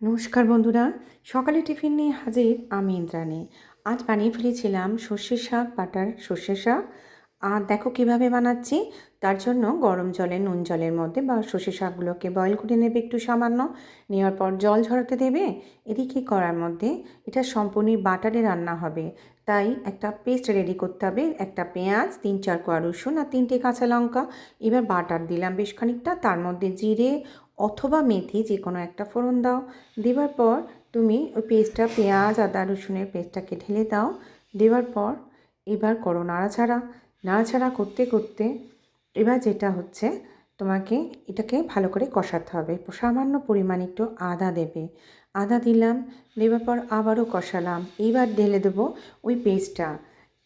নমস্কার বন্ধুরা, সকালে টিফিন নিয়ে হাজির আমি ইন্দ্রাণী। আজ বানিয়ে ফেলেছিলাম সর্ষে শাক, বাটার সর্ষে শাক। আর দেখো কিভাবে বানাচ্ছি। তার জন্য গরম জলে নুন জলের মধ্যে বা সর্ষে শাকগুলোকে বয়েল করে নেবে একটু সামান্য। নেওয়ার পর জল ঝরাতে দেবে। এদিকে করার মধ্যে এটা সম্পূর্ণ বাটারে রান্না হবে, তাই একটা পেস্ট রেডি করতে হবে। একটা পেঁয়াজ, 3-4 কোয়া রসুন আর 3টে কাঁচা লঙ্কা। এবার বাটার দিলাম বেশ খানিকটা, তার মধ্যে জিরে অথবা মেথি যে কোনো একটা ফোড়ন দাও। দেওয়ার পর তুমি ওই পেস্টটা, পেঁয়াজ আদা রসুনের পেস্টটাকে ঢেলে দাও। দেওয়ার পর এবার করো নাড়াচাড়া। নাড়াচাড়া করতে করতে এবার যেটা হচ্ছে, তোমাকে এটাকে ভালো করে কষাতে হবে। সামান্য পরিমাণ একটু আদা দেবে। আদা দিলাম। দেওয়ার পর আবারও কষালাম। এইবার ঢেলে দেবো ওই পেস্টটা,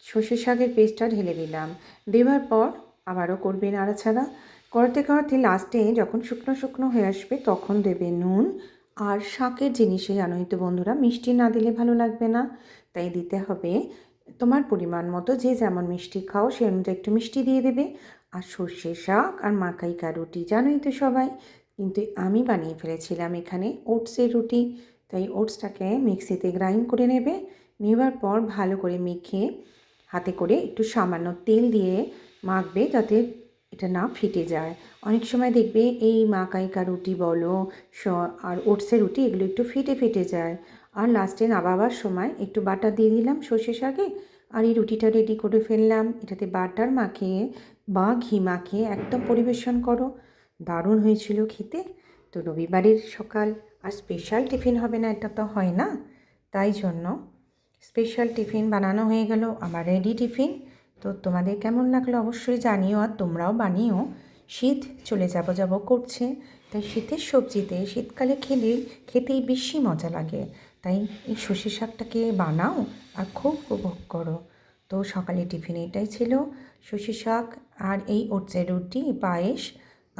সর্ষে শাকের পেস্টটা ঢেলে দিলাম। দেওয়ার পর আবারও করবে নাড়াচাড়া। করতে করতে লাস্টে যখন শুকনো শুকনো হয়ে আসবে তখন দেবে নুন। আর শাকের জিনিসে জানোই তো বন্ধুরা, মিষ্টি না দিলে ভালো লাগবে না, তাই দিতে হবে তোমার পরিমাণ মতো। যে যেমন মিষ্টি খাও সে অনুযায়ী একটু মিষ্টি দিয়ে দেবে। আর সর্ষে শাক আর মাকাইকা রুটি জানোই তো সবাই, কিন্তু আমি বানিয়ে ফেলেছিলাম এখানে ওটসের রুটি। তাই ওটসটাকে মিক্সিতে গ্রাইন্ড করে নেবে। নেবার পর ভালো করে মেখে হাতে করে একটু সামান্য তেল দিয়ে মাখবে, যাতে এটা না ফেটে যায়। অনেক সময় দেখবে এই মাকাইকা রুটি বলো আর ওটসের রুটি, এগুলো একটু ফেটে ফেটে যায়। আর লাস্টে নামাবার সময় একটু বাটার দিয়ে দিলাম সর্ষে শাকে। আর এই রুটিটা রেডি করে ফেললাম। এটাতে বাটার মাখিয়ে বা ঘি মাখিয়ে একদম পরিবেশন করো। দারুণ হয়েছিল খেতে। তো রবিবারের সকাল আর স্পেশাল টিফিন হবে না, এটা তো হয় না, তাই জন্য স্পেশাল টিফিন বানানো হয়ে গেল, আমার রেডি টিফিন। তো তোমাদের কেমন লাগলো অবশ্যই জানিও, আর তোমরাও বানিও। শীত চলে যাব যাব করছে, তাই শীতের সবজিতে শীতকালে খেতেই বেশি মজা লাগে। তাই এই সর্ষে শাকটাকে বানাও আর খুব উপভোগ করো। তো সকালে টিফিনে এটাই ছিল, সর্ষে শাক আর এই ওটসের রুটি, পায়েস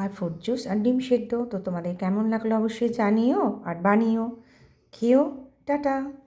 আর ফ্রুট জুস আর ডিম সেদ্ধ। তো তোমাদের কেমন লাগলো অবশ্যই জানিও আর বানিও। খেয়েও। টাটা।